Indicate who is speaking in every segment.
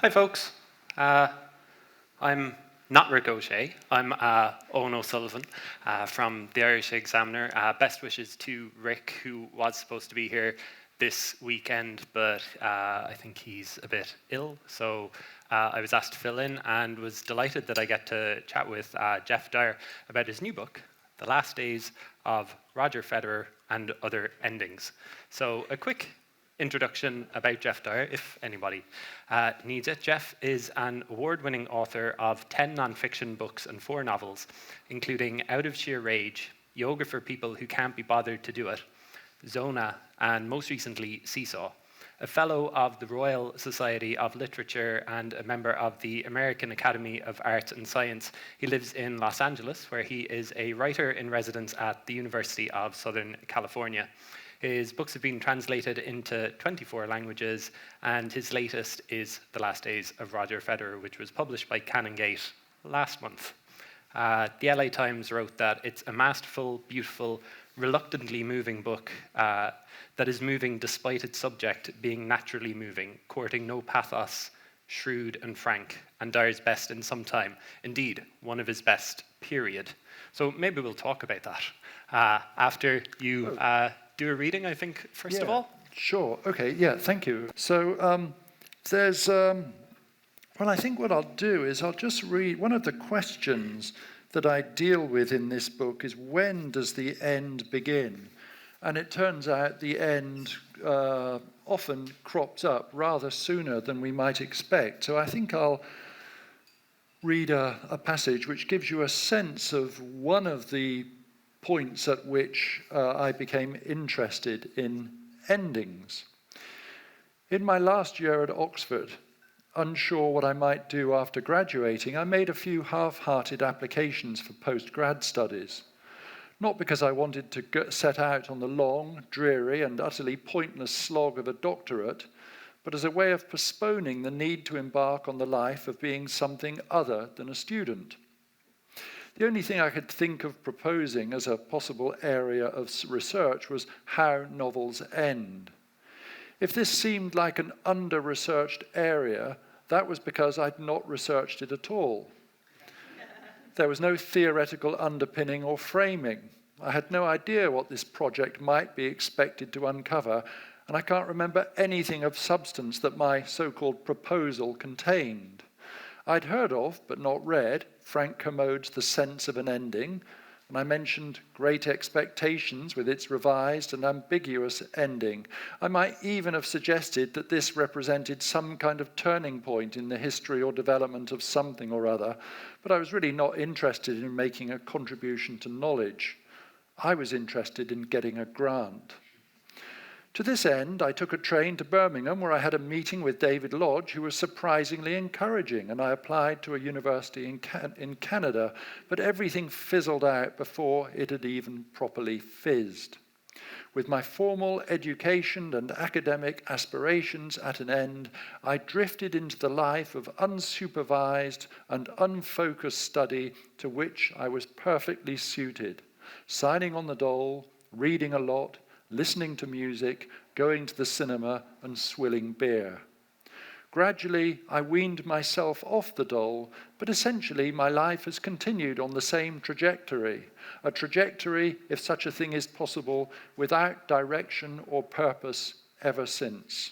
Speaker 1: Hi, folks. I'm not Rick O'Shea. I'm Owen O'Sullivan from the Irish Examiner. Best wishes to Rick, who was supposed to be here this weekend, but I think he's a bit ill. So I was asked to fill in and was delighted that I get to chat with Geoff Dyer about his new book, The Last Days of Roger Federer and Other Endings. So a quick introduction about Geoff Dyer, if anybody needs it. Geoff is an award-winning author of 10 non-fiction books and 4 novels, including Out of Sheer Rage, Yoga for People Who Can't Be Bothered to Do It, Zona, and most recently, Seesaw. A fellow of the Royal Society of Literature and a member of the American Academy of Arts and Science, he lives in Los Angeles, where he is a writer in residence at the University of Southern California. His books have been translated into 24 languages, and his latest is The Last Days of Roger Federer, which was published by Canongate last month. The LA Times wrote that it's a masterful, beautiful, reluctantly moving book that is moving despite its subject being naturally moving, courting no pathos, shrewd and frank, and Dyer's best in some time. Indeed, one of his best, period. So maybe we'll talk about that after you do a reading, I think, first of all.
Speaker 2: Sure. Okay. Yeah. Thank you. So I think what I'll do is I'll just read one of the questions that I deal with in this book is when does the end begin? And it turns out the end often crops up rather sooner than we might expect. So I think I'll read a passage which gives you a sense of one of the points at which I became interested in endings. In my last year at Oxford, unsure what I might do after graduating, I made a few half-hearted applications for post-grad studies. Not because I wanted to set out on the long, dreary, and utterly pointless slog of a doctorate, but as a way of postponing the need to embark on the life of being something other than a student. The only thing I could think of proposing as a possible area of research was how novels end. If this seemed like an under-researched area, that was because I'd not researched it at all. There was no theoretical underpinning or framing. I had no idea what this project might be expected to uncover, and I can't remember anything of substance that my so-called proposal contained. I'd heard of, but not read, Frank Kermode's The Sense of an Ending, and I mentioned Great Expectations with its revised and ambiguous ending. I might even have suggested that this represented some kind of turning point in the history or development of something or other, but I was really not interested in making a contribution to knowledge. I was interested in getting a grant. To this end, I took a train to Birmingham, where I had a meeting with David Lodge, who was surprisingly encouraging, and I applied to a university in Canada, but everything fizzled out before it had even properly fizzed. With my formal education and academic aspirations at an end, I drifted into the life of unsupervised and unfocused study to which I was perfectly suited, signing on the dole, reading a lot, listening to music, going to the cinema, and swilling beer. Gradually, I weaned myself off the dole, but essentially my life has continued on the same trajectory, a trajectory, if such a thing is possible, without direction or purpose ever since.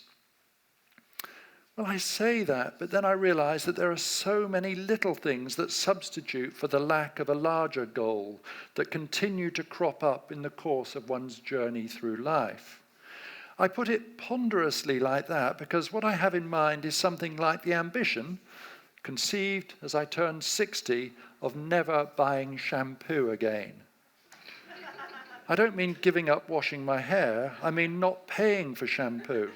Speaker 2: Well, I say that, but then I realize that there are so many little things that substitute for the lack of a larger goal that continue to crop up in the course of one's journey through life. I put it ponderously like that because what I have in mind is something like the ambition, conceived as I turned 60, of never buying shampoo again. I don't mean giving up washing my hair, I mean not paying for shampoo.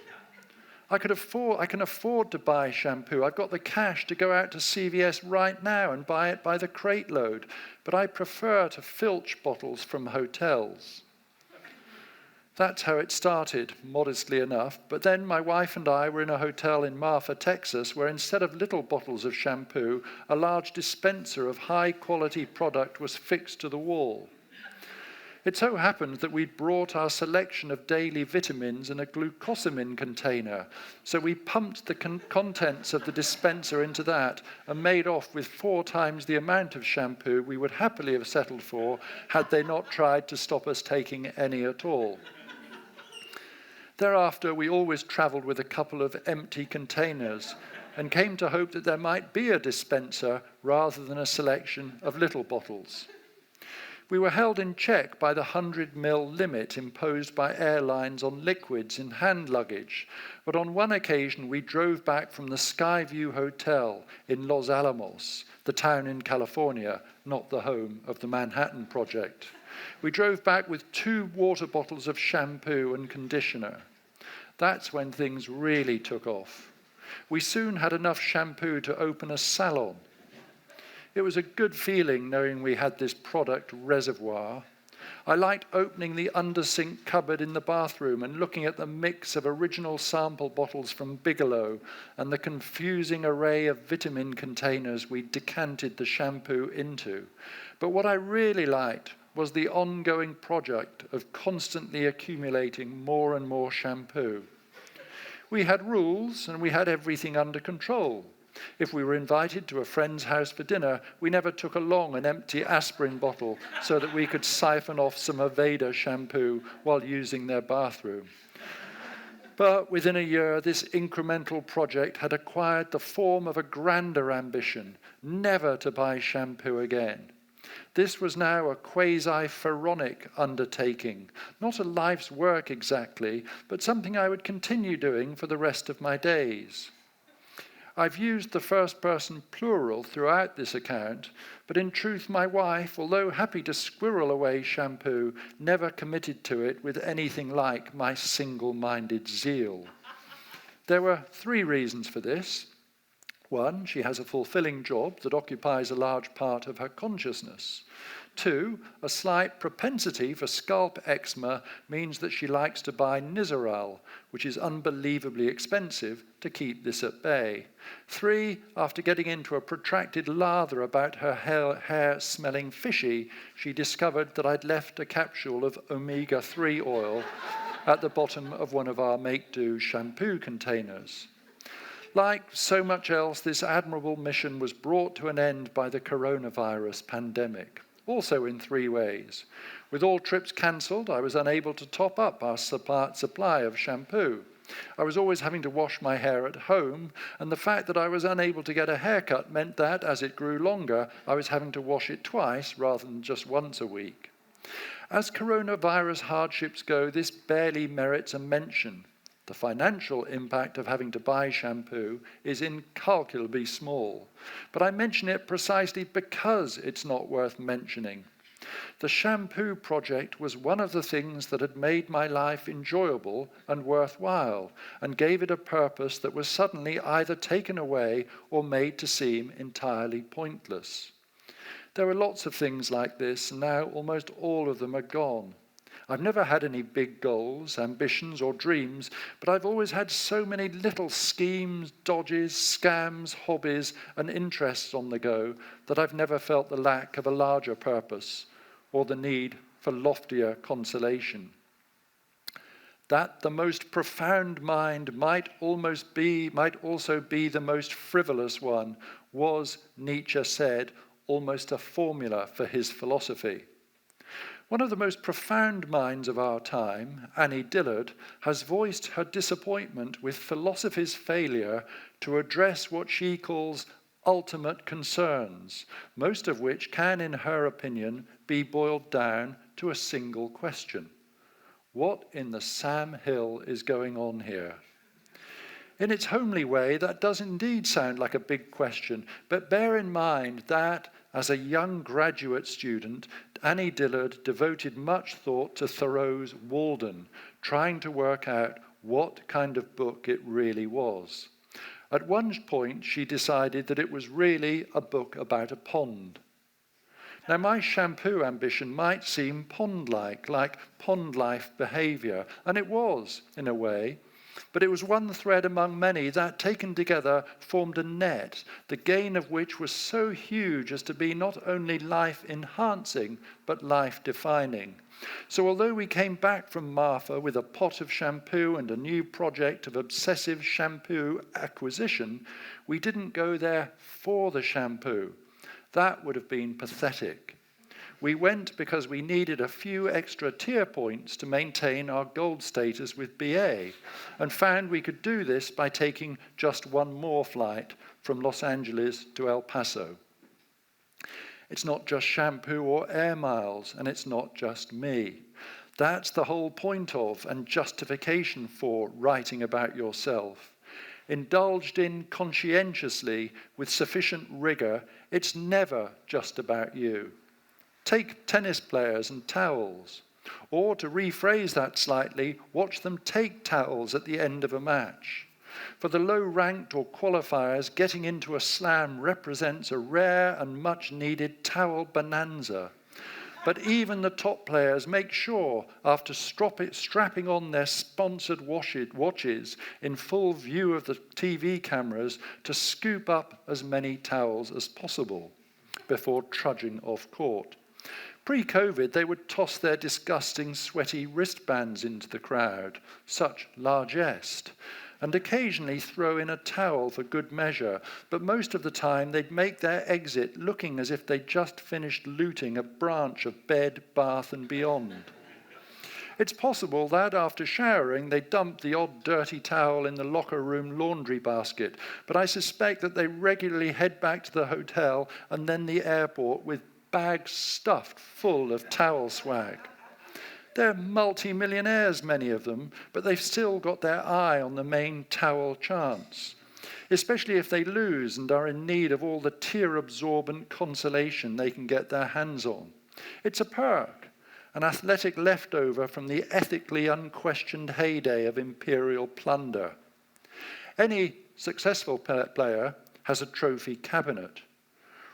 Speaker 2: I can afford to buy shampoo. I've got the cash to go out to CVS right now and buy it by the crate load, but I prefer to filch bottles from hotels. That's how it started, modestly enough, but then my wife and I were in a hotel in Marfa, Texas, where instead of little bottles of shampoo, a large dispenser of high-quality product was fixed to the wall. It so happened that we'd brought our selection of daily vitamins in a glucosamine container, so we pumped the contents of the dispenser into that and made off with 4 times the amount of shampoo we would happily have settled for had they not tried to stop us taking any at all. Thereafter, we always travelled with a couple of empty containers and came to hope that there might be a dispenser rather than a selection of little bottles. We were held in check by the 100 ml limit imposed by airlines on liquids in hand luggage, but on one occasion we drove back from the Skyview Hotel in Los Alamos, the town in California, not the home of the Manhattan Project. We drove back with 2 water bottles of shampoo and conditioner. That's when things really took off. We soon had enough shampoo to open a salon. It was a good feeling knowing we had this product reservoir. I liked opening the under-sink cupboard in the bathroom and looking at the mix of original sample bottles from Bigelow and the confusing array of vitamin containers we decanted the shampoo into. But what I really liked was the ongoing project of constantly accumulating more and more shampoo. We had rules and we had everything under control. If we were invited to a friend's house for dinner, we never took along an empty aspirin bottle so that we could siphon off some Aveda shampoo while using their bathroom. But within a year, this incremental project had acquired the form of a grander ambition, never to buy shampoo again. This was now a quasi-pharaonic undertaking, not a life's work exactly, but something I would continue doing for the rest of my days. I've used the first person plural throughout this account, but in truth my wife, although happy to squirrel away shampoo, never committed to it with anything like my single-minded zeal. There were 3 reasons for this. 1, she has a fulfilling job that occupies a large part of her consciousness. 2, a slight propensity for scalp eczema means that she likes to buy Nizoral, which is unbelievably expensive, to keep this at bay. 3, after getting into a protracted lather about her hair smelling fishy, she discovered that I'd left a capsule of omega-3 oil at the bottom of one of our make-do shampoo containers. Like so much else, this admirable mission was brought to an end by the coronavirus pandemic, also in 3 ways. With all trips cancelled, I was unable to top up our supply of shampoo. I was always having to wash my hair at home, and the fact that I was unable to get a haircut meant that, as it grew longer, I was having to wash it twice rather than just once a week. As coronavirus hardships go, this barely merits a mention. The financial impact of having to buy shampoo is incalculably small, but I mention it precisely because it's not worth mentioning. The shampoo project was one of the things that had made my life enjoyable and worthwhile, and gave it a purpose that was suddenly either taken away or made to seem entirely pointless. There are lots of things like this, and now almost all of them are gone. I've never had any big goals, ambitions, or dreams, but I've always had so many little schemes, dodges, scams, hobbies, and interests on the go that I've never felt the lack of a larger purpose or the need for loftier consolation. That the most profound mind might also be the most frivolous one was, Nietzsche said, almost a formula for his philosophy. One of the most profound minds of our time, Annie Dillard, has voiced her disappointment with philosophy's failure to address what she calls ultimate concerns, most of which can, in her opinion, be boiled down to a single question. What in the Sam Hill is going on here? In its homely way, that does indeed sound like a big question, but bear in mind that, as a young graduate student, Annie Dillard devoted much thought to Thoreau's Walden, trying to work out what kind of book it really was. At one point, she decided that it was really a book about a pond. Now, my shampoo ambition might seem pond-like, like pond life behavior, and it was, in a way. But it was one thread among many that, taken together, formed a net, the gain of which was so huge as to be not only life-enhancing, but life-defining. So although we came back from Marfa with a pot of shampoo and a new project of obsessive shampoo acquisition, we didn't go there for the shampoo. That would have been pathetic. We went because we needed a few extra tier points to maintain our gold status with BA, and found we could do this by taking just one more flight from Los Angeles to El Paso. It's not just shampoo or air miles, and it's not just me. That's the whole point of and justification for writing about yourself. Indulged in conscientiously with sufficient rigor, it's never just about you. Take tennis players and towels. Or, to rephrase that slightly, watch them take towels at the end of a match. For the low-ranked or qualifiers, getting into a slam represents a rare and much-needed towel bonanza. But even the top players make sure, after strapping on their sponsored watches in full view of the TV cameras, to scoop up as many towels as possible before trudging off court. Pre-COVID, they would toss their disgusting, sweaty wristbands into the crowd, such largesse, and occasionally throw in a towel for good measure, but most of the time they'd make their exit looking as if they'd just finished looting a branch of Bed, Bath and Beyond. It's possible that after showering they dumped the odd dirty towel in the locker room laundry basket, but I suspect that they regularly head back to the hotel and then the airport with bags stuffed full of towel swag. They're multi-millionaires, many of them, but they've still got their eye on the main towel chance, especially if they lose and are in need of all the tear-absorbent consolation they can get their hands on. It's a perk, an athletic leftover from the ethically unquestioned heyday of imperial plunder. Any successful player has a trophy cabinet.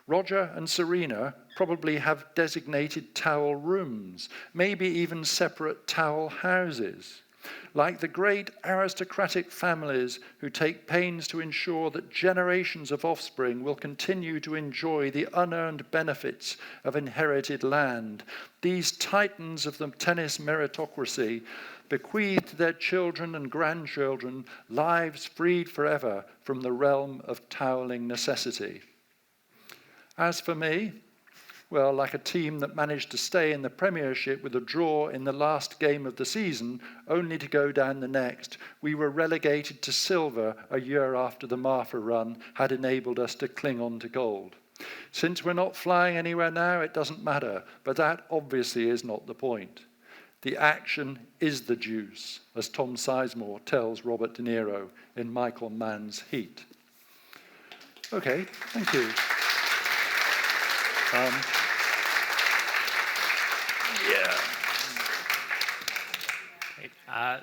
Speaker 2: Roger and Serena probably have designated towel rooms, maybe even separate towel houses. Like the great aristocratic families who take pains to ensure that generations of offspring will continue to enjoy the unearned benefits of inherited land, these titans of the tennis meritocracy bequeath to their children and grandchildren lives freed forever from the realm of toweling necessity. As for me, well, like a team that managed to stay in the Premiership with a draw in the last game of the season, only to go down the next, we were relegated to silver a year after the Marfa run had enabled us to cling on to gold. Since we're not flying anywhere now, it doesn't matter, but that obviously is not the point. The action is the juice, as Tom Sizemore tells Robert De Niro in Michael Mann's Heat. Okay, thank you.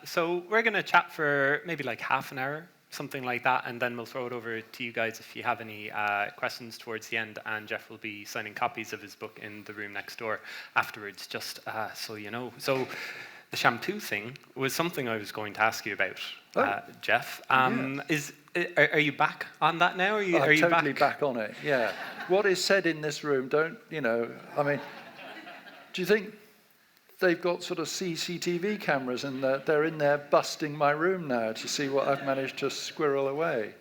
Speaker 1: So we're going to chat for maybe like half an hour, something like that, and then we'll throw it over to you guys if you have any questions towards the end, and Geoff will be signing copies of his book in the room next door afterwards, just so you know. So the shampoo thing was something I was going to ask you about, Geoff. Are you back on that now? Are you
Speaker 2: totally back on it, yeah. What is said in this room, do you think they've got sort of CCTV cameras and they're in there busting my room now to see what I've managed to squirrel away?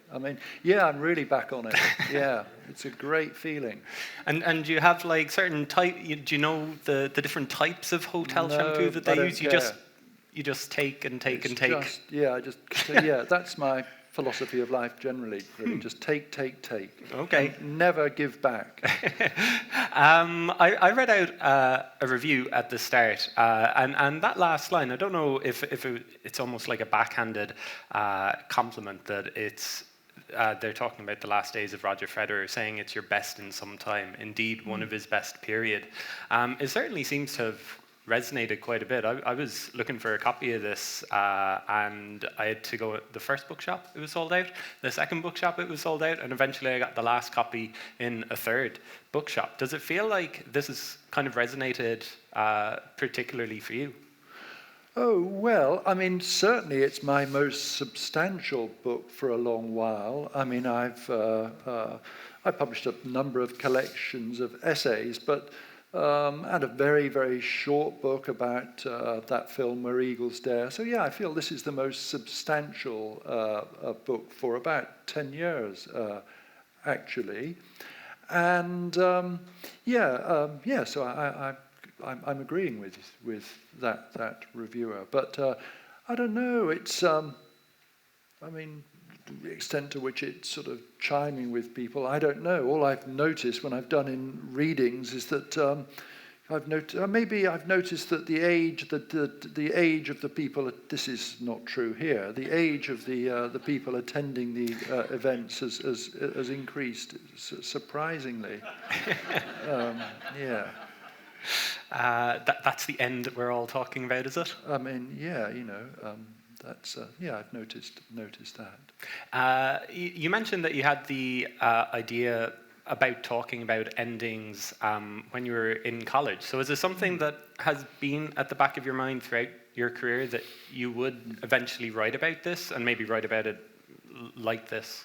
Speaker 2: Yeah, I'm really back on it. Yeah, it's a great feeling.
Speaker 1: And do you have like certain type? Do you know the different types of hotel shampoo that they use? You just take and take and take. That's my philosophy of life generally, really. Just take. Okay.
Speaker 2: And never give back.
Speaker 1: I read out a review at the start, and that last line, I don't know if it's almost like a backhanded compliment that it's they're talking about the last days of Roger Federer, saying it's your best in some time, indeed one of his best period. It certainly seems to have resonated quite a bit. I was looking for a copy of this and I had to go at the first bookshop, it was sold out. The second bookshop, it was sold out, and eventually I got the last copy in a third bookshop. Does it feel like this has kind of resonated particularly for you?
Speaker 2: Oh, well, I mean, certainly it's my most substantial book for a long while. I mean, I published a number of collections of essays, but and a very, very short book about that film Where Eagles Dare. So yeah, I feel this is the most substantial book for about 10 years, actually. And so I'm agreeing with that reviewer, but I don't know. It's I mean, the extent to which it's sort of chiming with people, I don't know. All I've noticed when I've done in readings is that maybe I've noticed that the age of the people. This is not true here. The age of the people attending the events has increased surprisingly. Yeah.
Speaker 1: That's the end that we're all talking about, is it?
Speaker 2: I mean, yeah, that's I've noticed that.
Speaker 1: You mentioned that you had the idea about talking about endings when you were in college. So is it something that has been at the back of your mind throughout your career, that you would eventually write about this and maybe write about it like this?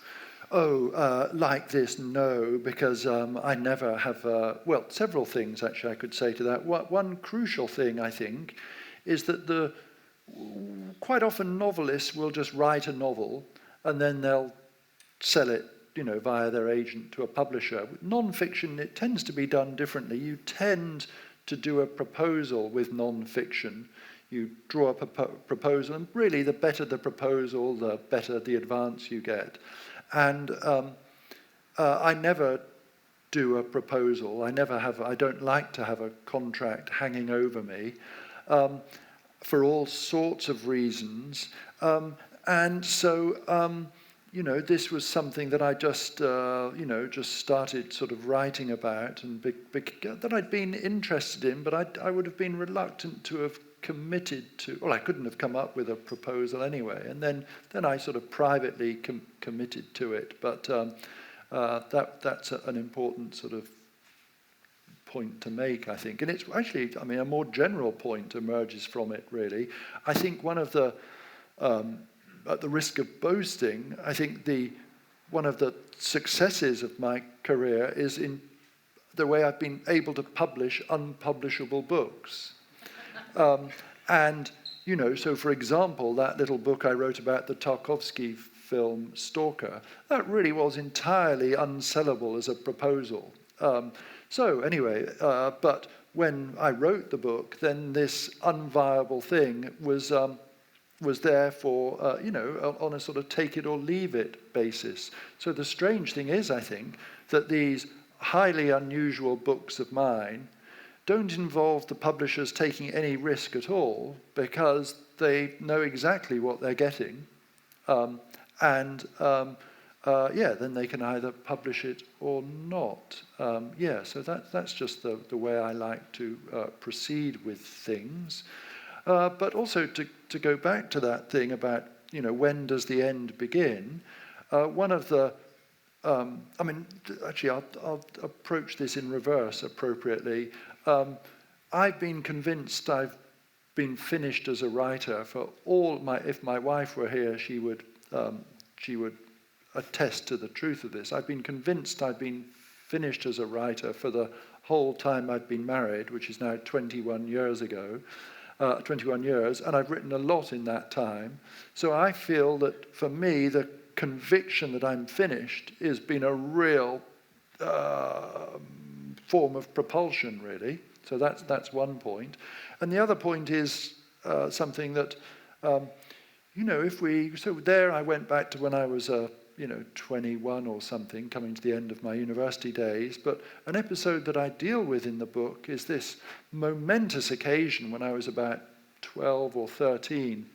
Speaker 2: Oh, like this, no, because I never have, well, several things actually I could say to that. One crucial thing, I think, is that quite often novelists will just write a novel and then they'll sell it, via their agent to a publisher. With non-fiction, it tends to be done differently. You tend to do a proposal with non-fiction. You draw up a proposal, and really the better the proposal, the better the advance you get. And I never do a proposal. I don't like to have a contract hanging over me for all sorts of reasons. And so, this was something that I just started sort of writing about, and that I'd been interested in, but I would have been reluctant to have committed to. Well, I couldn't have come up with a proposal anyway, and then I sort of privately committed to it. But that's an important sort of point to make, I think. And it's actually, I mean, a more general point emerges from it, really. I think one of the, at the risk of boasting, I think one of the successes of my career is in the way I've been able to publish unpublishable books. And, so for example, that little book I wrote about the Tarkovsky film Stalker, that really was entirely unsellable as a proposal. So anyway, but when I wrote the book, then this unviable thing was there for, on a sort of take it or leave it basis. So the strange thing is, I think, that these highly unusual books of mine don't involve the publishers taking any risk at all, because they know exactly what they're getting. Then they can either publish it or not. So that's just the way I like to proceed with things. But also to go back to that thing about, when does the end begin? One of the, actually I'll approach this in reverse appropriately. I've been convinced I've been finished as a writer for if my wife were here, she would attest to the truth of this. I've been convinced I've been finished as a writer for the whole time I've been married, which is now 21 years, and I've written a lot in that time. So I feel that for me, the conviction that I'm finished has been a real form of propulsion, really. So that's one point. And the other point is something that, so there I went back to when I was 21 or something, coming to the end of my university days. But an episode that I deal with in the book is this momentous occasion when I was about 12 or 13,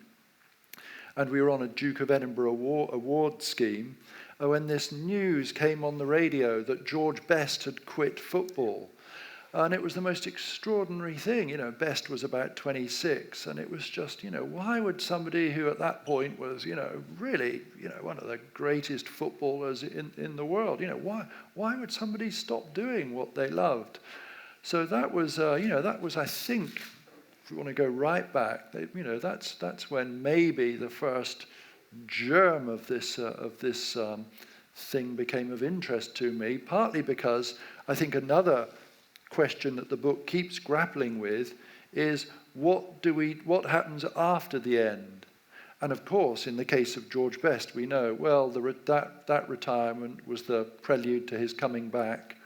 Speaker 2: and we were on a Duke of Edinburgh award scheme, when this news came on the radio that George Best had quit football. And it was the most extraordinary thing. Best was about 26, and it was just, why would somebody who at that point was, really, one of the greatest footballers in the world, why would somebody stop doing what they loved? So that was, I think, if we want to go right back, that's when maybe the first germ of this thing became of interest to me, partly because I think another question that the book keeps grappling with is what happens after the end? And of course, in the case of George Best, we know, well, that retirement was the prelude to his coming back,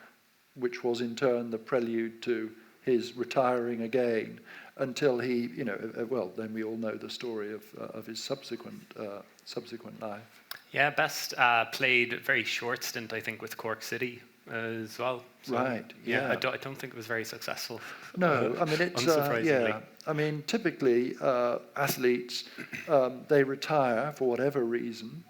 Speaker 2: which was in turn the prelude to his retiring again, until he, then we all know the story of his subsequent life.
Speaker 1: Yeah, Best played a very short stint, I think, with Cork City as well. So,
Speaker 2: Right. Yeah.
Speaker 1: I don't think it was very successful.
Speaker 2: No, I mean it's
Speaker 1: unsurprisingly.
Speaker 2: yeah. I mean typically athletes they retire for whatever reason,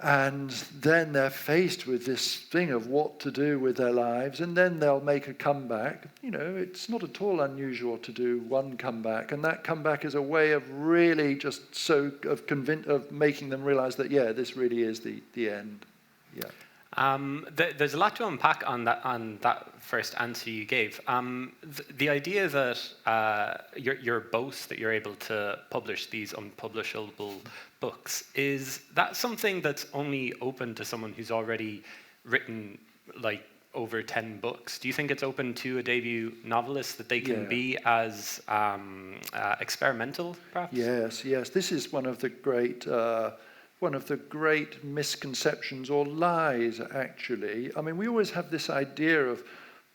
Speaker 2: and then they're faced with this thing of what to do with their lives, and then they'll make a comeback. It's not at all unusual to do one comeback, and that comeback is a way of really just of making them realize that this really is the end. Yeah.
Speaker 1: There's a lot to unpack on that first answer you gave. The idea that your boast that you're able to publish these unpublishable books, is that something that's only open to someone who's already written like over 10 books? Do you think it's open to a debut novelist that they can be as experimental, perhaps?
Speaker 2: Yes. This is one of the great misconceptions or lies, actually. I mean, we always have this idea of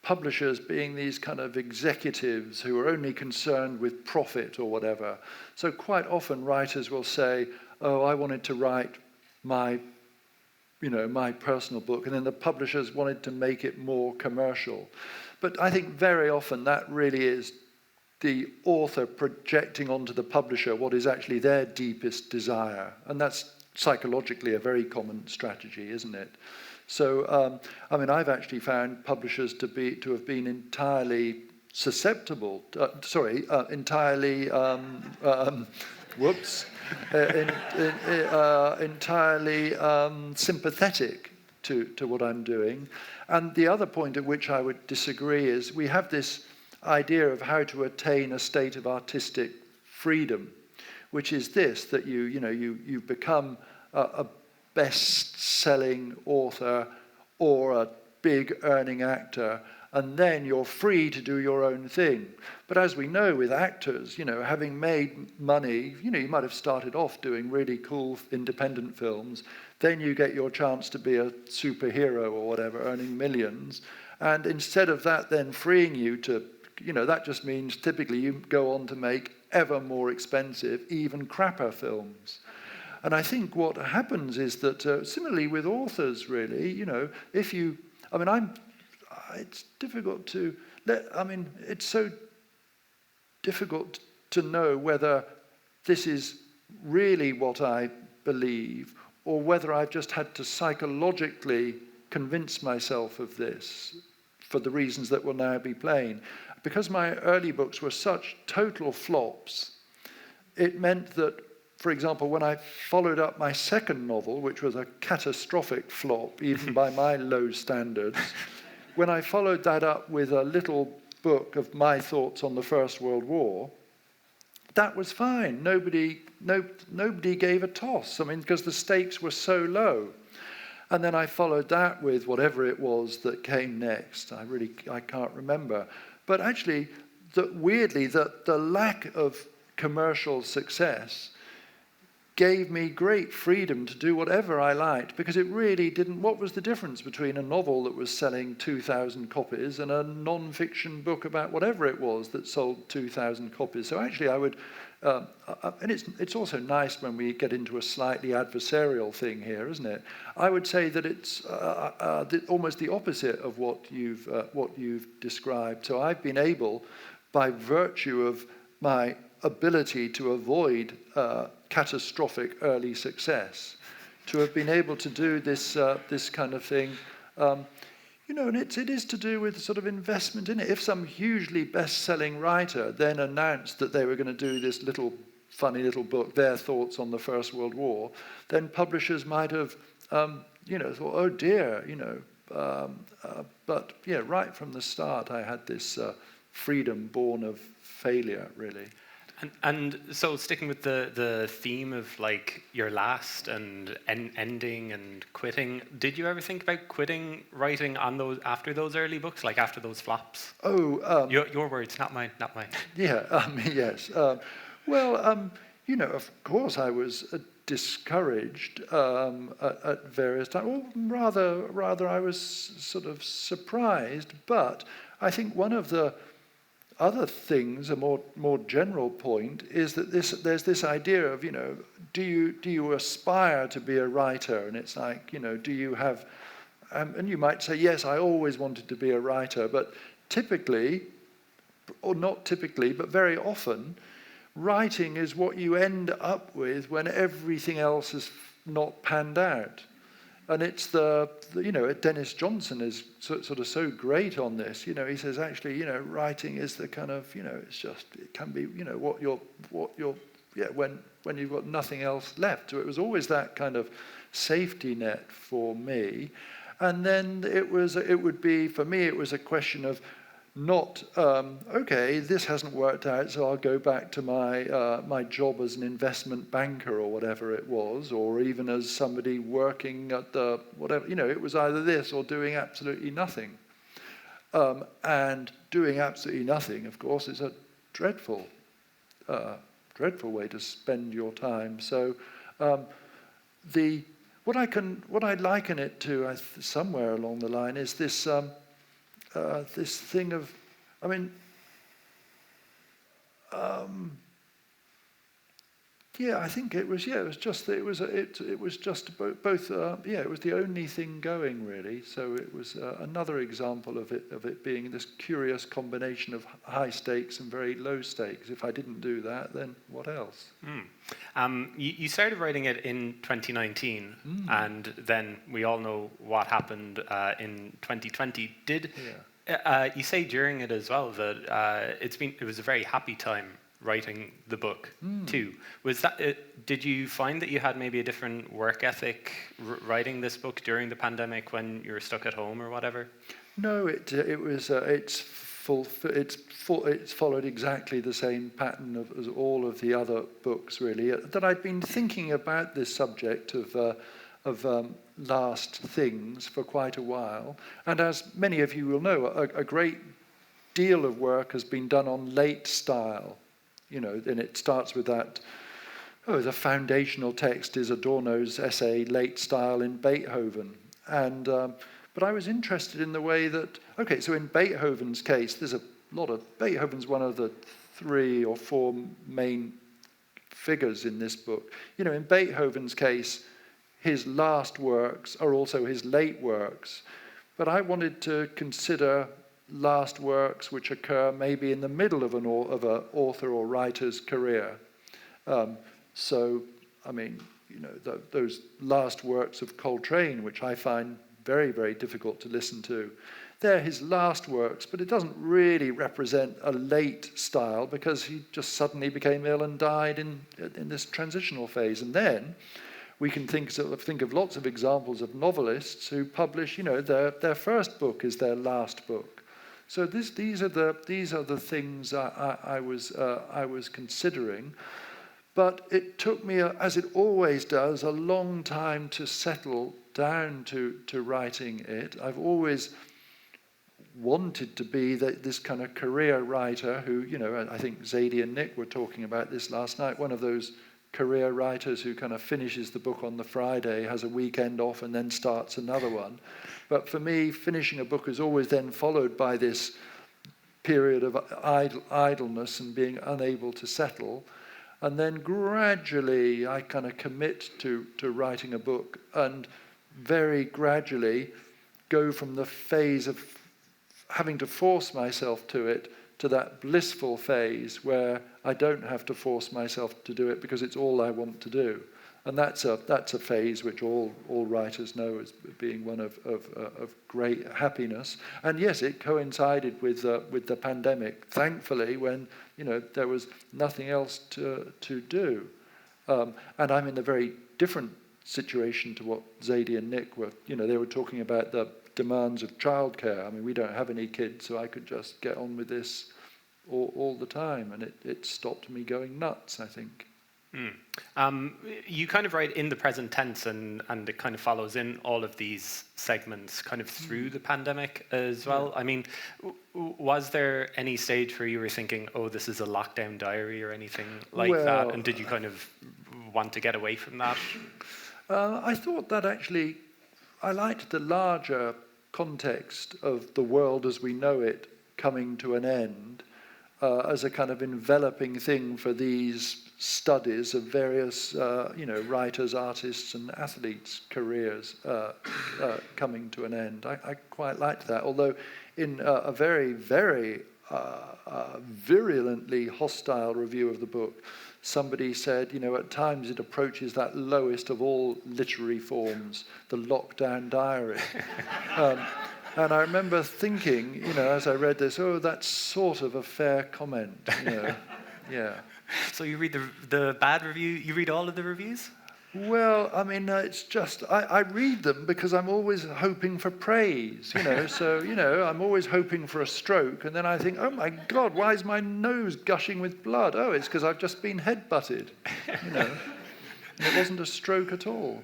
Speaker 2: publishers being these kind of executives who are only concerned with profit or whatever. So quite often writers will say, oh, I wanted to write my personal book, and then the publishers wanted to make it more commercial. But I think very often that really is the author projecting onto the publisher what is actually their deepest desire. And that's psychologically a very common strategy, isn't it? So, I've actually found publishers to have been entirely susceptible, entirely sympathetic to what I'm doing. And the other point at which I would disagree is we have this idea of how to attain a state of artistic freedom, which is this, that you become a best-selling author or a big earning actor, and then you're free to do your own thing. But as we know with actors, having made money, you might have started off doing really cool independent films, then you get your chance to be a superhero or whatever, earning millions, and instead of that then freeing you to, that just means typically you go on to make ever more expensive, even crapper films. And I think what happens is that, similarly with authors, really, it's difficult to it's so difficult to know whether this is really what I believe or whether I've just had to psychologically convince myself of this for the reasons that will now be plain. Because my early books were such total flops, it meant that, for example, when I followed up my second novel, which was a catastrophic flop, even by my low standards, when I followed that up with a little book of my thoughts on the First World War, that was fine. Nobody gave a toss. Because the stakes were so low. And then I followed that with whatever it was that came next. I can't remember. But actually, weirdly, the lack of commercial success gave me great freedom to do whatever I liked, because it really didn't. What was the difference between a novel that was selling 2,000 copies and a non-fiction book about whatever it was that sold 2,000 copies? So actually I would, and it's also nice when we get into a slightly adversarial thing here, isn't it? I would say that it's almost the opposite of what you've described. So I've been able, by virtue of my ability to avoid catastrophic early success, to have been able to do this kind of thing, and it is to do with sort of investment in it. If some hugely best-selling writer then announced that they were going to do this funny little book, their thoughts on the First World War, then publishers might have, thought, oh dear, but yeah, right from the start, I had this freedom born of failure, really.
Speaker 1: And so sticking with the theme of like your last and ending and quitting, did you ever think about quitting writing on those after those early books, like after those flops?
Speaker 2: Oh,
Speaker 1: Your words, not mine, not mine.
Speaker 2: yeah, yes. Of course I was discouraged at various times. Well, rather I was sort of surprised, but I think one of the other things, a more general point, is that there's this idea of, do you aspire to be a writer? And it's like, do you have, and you might say, yes, I always wanted to be a writer, but typically, or not typically, but very often, writing is what you end up with when everything else has not panned out. And it's Dennis Johnson is sort of so great on this. He says actually, writing is the kind of, it's just, it can be, when you've got nothing else left. So it was always that kind of safety net for me. And then it would be, for me, it was a question of not, okay, this hasn't worked out, so I'll go back to my job as an investment banker or whatever it was, or even as somebody working at the whatever, it was either this or doing absolutely nothing. And doing absolutely nothing, of course, is a dreadful way to spend your time. So what I liken it to, somewhere along the line, is this thing of, I think it was just it was both it was the only thing going, really. So it was another example of it being this curious combination of high stakes and very low stakes. If I didn't do that, then what else?
Speaker 1: You started writing it in 2019, and then we all know what happened in 2020. You say during it as well that it was a very happy time writing the book too. Was that? Did you find that you had maybe a different work ethic writing this book during the pandemic when you were stuck at home or whatever?
Speaker 2: No, it's followed exactly the same pattern as all of the other books, really. That I'd been thinking about this subject of last things for quite a while, and as many of you will know, a great deal of work has been done on late style. And it starts with that. The foundational text is Adorno's essay "Late Style in Beethoven," and but I was interested in the way that, so in Beethoven's case, there's a lot of, Beethoven's one of the 3 or 4 main figures in this book. In Beethoven's case, his last works are also his late works, but I wanted to consider last works which occur maybe in the middle of an author or writer's career. Those last works of Coltrane, which I find very, very difficult to listen to, they're his last works, but it doesn't really represent a late style because he just suddenly became ill and died in this transitional phase. And then we can think of lots of examples of novelists who publish, their first book is their last book. So these are the things I was considering, but it took me, as it always does, a long time to settle down to writing it. I've always wanted to be this kind of career writer who, I think Zadie and Nick were talking about this last night, one of those career writers who kind of finishes the book on the Friday, has a weekend off, and then starts another one. But for me, finishing a book is always then followed by this period of idleness and being unable to settle. And then gradually I kind of commit to writing a book and very gradually go from the phase of having to force myself to it to that blissful phase where I don't have to force myself to do it because it's all I want to do. And that's a phase which all writers know as being one of great happiness. And yes, it coincided with the pandemic, thankfully, when there was nothing else to do. And I'm in a very different situation to what Zadie and Nick were. They were talking about the demands of childcare. I mean, we don't have any kids, so I could just get on with this all the time, and it stopped me going nuts, I think.
Speaker 1: You kind of write in the present tense, and it kind of follows in all of these segments kind of through the pandemic as well. I mean, was there any stage where you were thinking, oh, this is a lockdown diary or anything like that? And did you kind of want to get away from that?
Speaker 2: I thought that actually, I liked the larger context of the world as we know it coming to an end as a kind of enveloping thing for these studies of various, writers, artists, and athletes' careers coming to an end. I quite liked that, although in a very, very virulently hostile review of the book, somebody said, at times it approaches that lowest of all literary forms, the lockdown diary. And I remember thinking, as I read this, oh, that's sort of a fair comment, yeah.
Speaker 1: So you read the bad review, you read all of the reviews?
Speaker 2: Well, I mean, it's just, I read them because I'm always hoping for praise, so, I'm always hoping for a stroke, and then I think, oh my God, why is my nose gushing with blood? Oh, it's because I've just been head-butted, And it wasn't a stroke at all.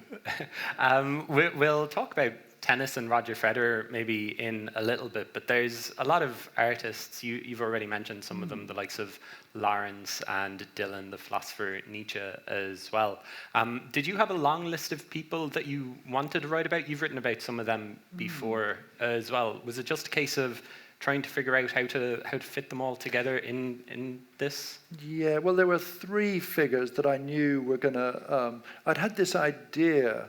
Speaker 1: We'll talk about tennis and Roger Federer maybe in a little bit, but there's a lot of artists, you've already mentioned some of them, the likes of Lawrence and Dylan, the philosopher Nietzsche as well. Did you have a long list of people that you wanted to write about? You've written about some of them before as well. Was it just a case of trying to figure out how to fit them all together in this? Yeah,
Speaker 2: well, there were three figures that I knew were going to... I'd had this idea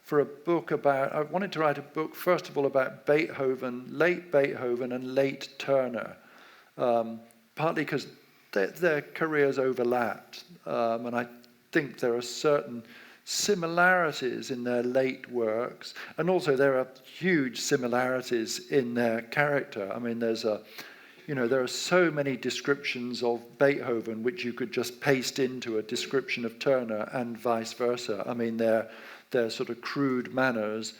Speaker 2: for a book about... I wanted to write a book, first of all, about Beethoven, late Beethoven and late Turner, partly because their careers overlapped, and I think there are certain similarities in their late works, and also there are huge similarities in their character. I mean, there are so many descriptions of Beethoven which you could just paste into a description of Turner and vice versa. I mean, their sort of crude manners.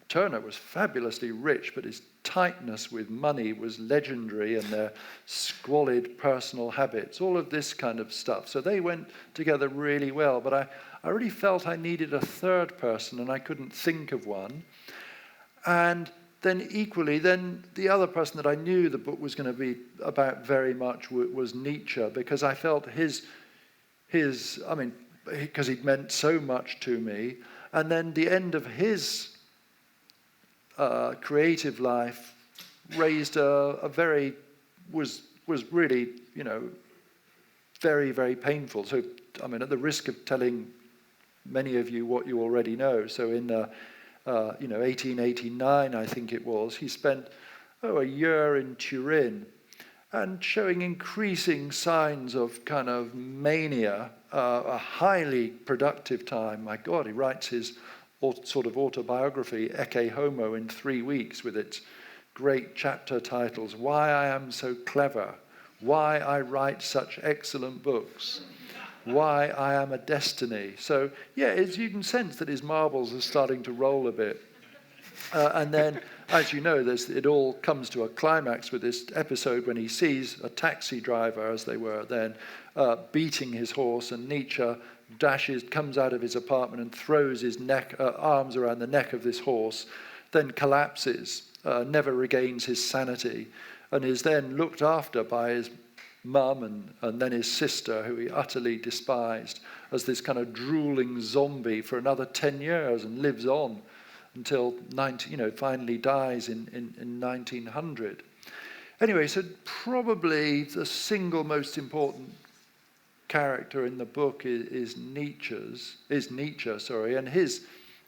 Speaker 2: Turner was fabulously rich, but his tightness with money was legendary, and their squalid personal habits, all of this kind of stuff. So they went together really well, but I really felt I needed a third person, and I couldn't think of one. And then equally, the other person that I knew the book was going to be about very much was Nietzsche, because I felt because he'd meant so much to me. And then the end of his creative life raised was really, very, very painful. So, at the risk of telling many of you what you already know, so in 1889, I think it was, he spent a year in Turin, and showing increasing signs of kind of mania, a highly productive time. My God, he writes his sort of autobiography, Ecce Homo, in 3 weeks, with its great chapter titles: Why I Am So Clever, Why I Write Such Excellent Books, Why I Am a Destiny. So, yeah, you can sense that his marbles are starting to roll a bit. And then, as you know, it all comes to a climax with this episode when he sees a taxi driver, as they were then, beating his horse, and Nietzsche comes out of his apartment and throws his arms around the neck of this horse, then collapses, never regains his sanity, and is then looked after by his mum and then his sister, who he utterly despised, as this kind of drooling zombie for another 10 years, and lives on until finally dies in 1900. Anyway, so probably the single most important character in the book is Nietzsche, and his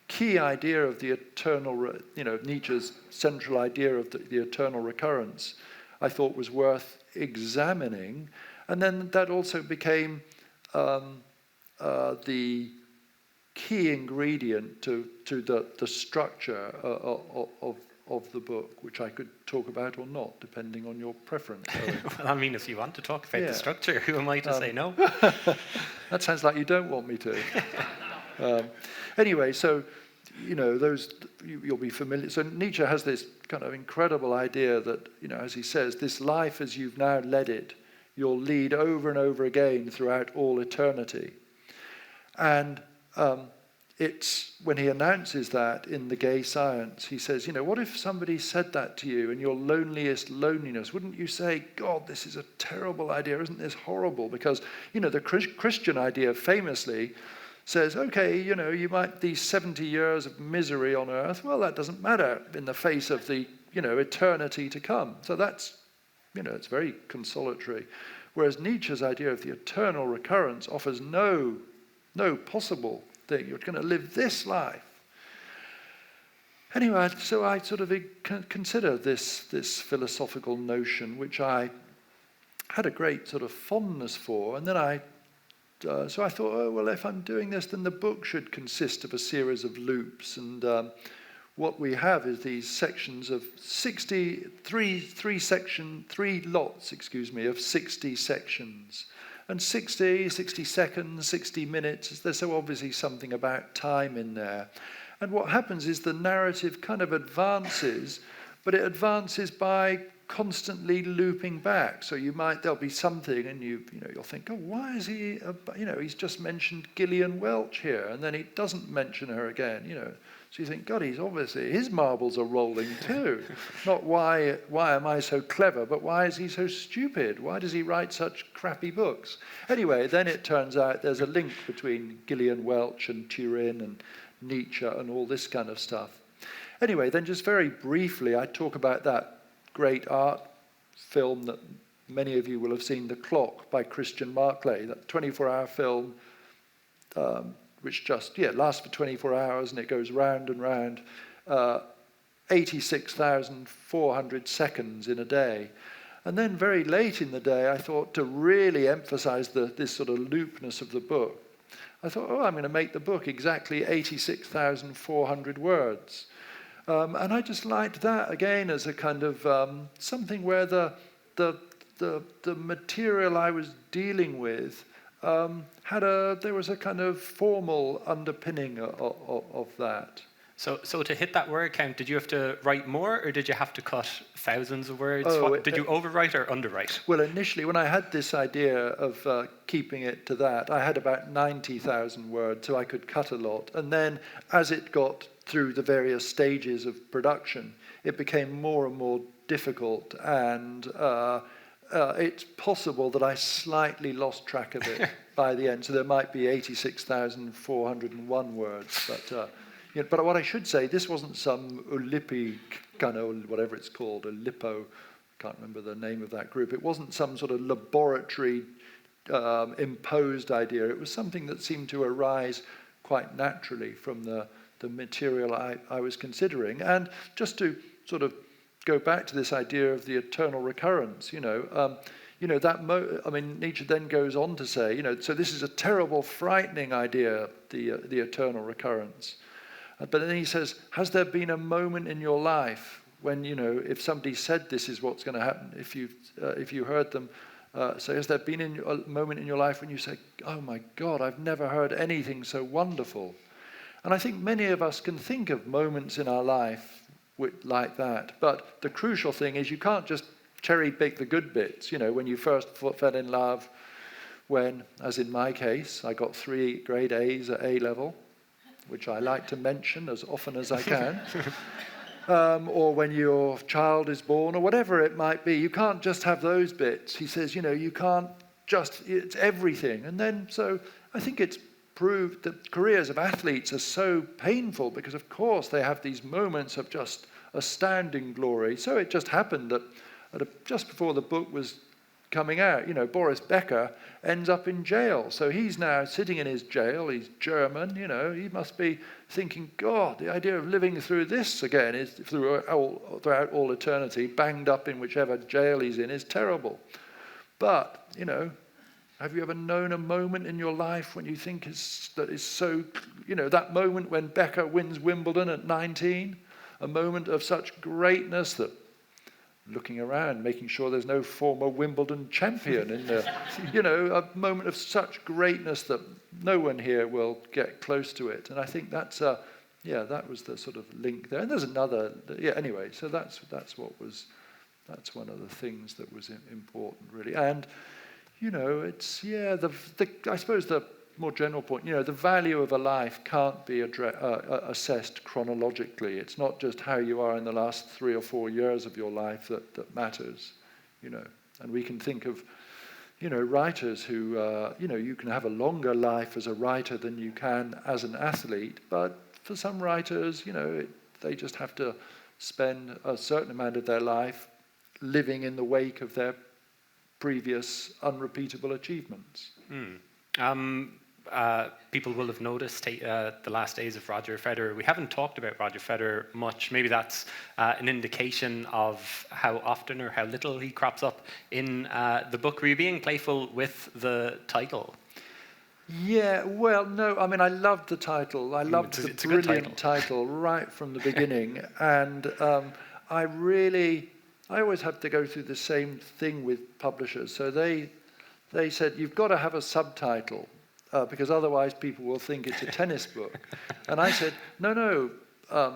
Speaker 2: key idea of the eternal, Nietzsche's central idea of the eternal recurrence, I thought was worth examining. And then that also became the key ingredient to the structure of the book, which I could talk about or not, depending on your preference.
Speaker 1: Well, if you want to talk about the structure, who am I to say no?
Speaker 2: That sounds like you don't want me to. Anyway, so you'll be familiar. So Nietzsche has this kind of incredible idea that, as he says, this life as you've now led it, you'll lead over and over again throughout all eternity. And it's when he announces that in The Gay Science, he says, what if somebody said that to you in your loneliest loneliness? Wouldn't you say, God, this is a terrible idea, isn't this horrible? Because, the Christian idea famously says, okay, you might, these 70 years of misery on earth, well, that doesn't matter in the face of the, eternity to come. So that's, it's very consolatory. Whereas Nietzsche's idea of the eternal recurrence offers no possible thing. You're going to live this life. Anyway, so I sort of consider this philosophical notion, which I had a great sort of fondness for, and then so I thought, if I'm doing this, then the book should consist of a series of loops. And what we have is these sections of 3 lots, of 60 sections. And 60 seconds, 60 minutes, there's so obviously something about time in there. And what happens is the narrative kind of advances, but it advances by constantly looping back. So there'll be something, and you'll think, oh, why is he? He's just mentioned Gillian Welch here, and then he doesn't mention her again. So you think, God, he's obviously his marbles are rolling too. Not why am I so clever, but why is he so stupid? Why does he write such crappy books? Anyway, then it turns out there's a link between Gillian Welch and Turin and Nietzsche and all this kind of stuff. Anyway, then just very briefly, I talk about that great art film that many of you will have seen, The Clock by Christian Marclay, that 24-hour film, which just lasts for 24 hours and it goes round and round, 86,400 seconds in a day. And then very late in the day, I thought, to really emphasize this sort of loopness of the book, I thought, I'm going to make the book exactly 86,400 words. And I just liked that again as a kind of something where the material I was dealing with there was a kind of formal underpinning of that.
Speaker 1: So to hit that word count, did you have to write more, or did you have to cut thousands of words? Did you overwrite or underwrite?
Speaker 2: Well, initially, when I had this idea of keeping it to that, I had about 90,000 words, so I could cut a lot. And then, as it got through the various stages of production, it became more and more difficult, and it's possible that I slightly lost track of it by the end. So there might be 86,401 words, but what I should say, this wasn't some Olympic kind of whatever it's called, Olippo, can't remember the name of that group. It wasn't some sort of laboratory imposed idea. It was something that seemed to arise quite naturally from the material I was considering. And just to sort of go back to this idea of the eternal recurrence, Nietzsche then goes on to say, so this is a terrible, frightening idea, the eternal recurrence. But then he says, has there been a moment in your life when, if somebody said this is what's going to happen, if you heard them say, has there been a moment in your life when you say, oh my God, I've never heard anything so wonderful? And I think many of us can think of moments in our life like that. But the crucial thing is you can't just cherry pick the good bits. When you first fell in love, when, as in my case, I got 3 grade A's at A level, which I like to mention as often as I can, or when your child is born, or whatever it might be. You can't just have those bits. He says, you can't it's everything. And then, so I think it's proved that careers of athletes are so painful because, of course, they have these moments of just astounding glory. So it just happened that just before the book was coming out, Boris Becker ends up in jail. So he's now sitting in his jail. He's German, he must be thinking, God, the idea of living through this again is throughout all eternity, banged up in whichever jail he's in, is terrible. But, have you ever known a moment in your life when you think that is so, that moment when Becker wins Wimbledon at 19, a moment of such greatness that, looking around, making sure there's no former Wimbledon champion in there, a moment of such greatness that no one here will get close to it. And I think that's yeah, that was the sort of link there. And there's another, yeah. Anyway, so that's one of the things that was important, really. And it's I suppose the more general point. The value of a life can't be assessed chronologically. It's not just how you are in the last 3 or 4 years of your life that matters. And we can think of writers who, you can have a longer life as a writer than you can as an athlete, but for some writers, they just have to spend a certain amount of their life living in the wake of their previous unrepeatable achievements.
Speaker 1: People will have noticed the last days of Roger Federer. We haven't talked about Roger Federer much. Maybe that's an indication of how often or how little he crops up in the book. Were you being playful with the title?
Speaker 2: Yeah, well, no, I mean, I loved the title. I loved the brilliant title right from the beginning. And I always have to go through the same thing with publishers. So they said, you've got to have a subtitle. Because otherwise people will think it's a tennis book. And I said, no. I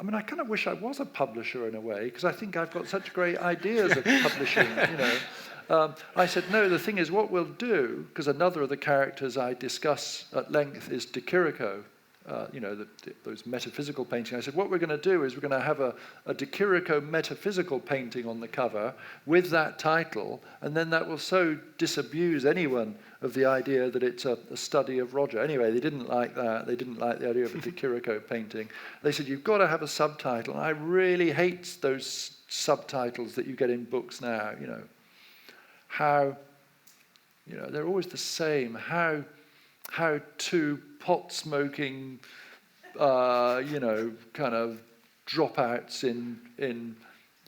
Speaker 2: kind of wish I was a publisher in a way, because I think I've got such great ideas of publishing, I said, no, the thing is, what we'll do, because another of the characters I discuss at length is De Chirico, those metaphysical paintings. I said, what we're going to do is we're going to have a De Chirico metaphysical painting on the cover with that title, and then that will so disabuse anyone of the idea that it's a study of Roger. Anyway, they didn't like that. They didn't like the idea of a De Chirico painting. They said, you've got to have a subtitle. And I really hate those subtitles that you get in books now, how, they're always the same. How two pot-smoking, kind of dropouts in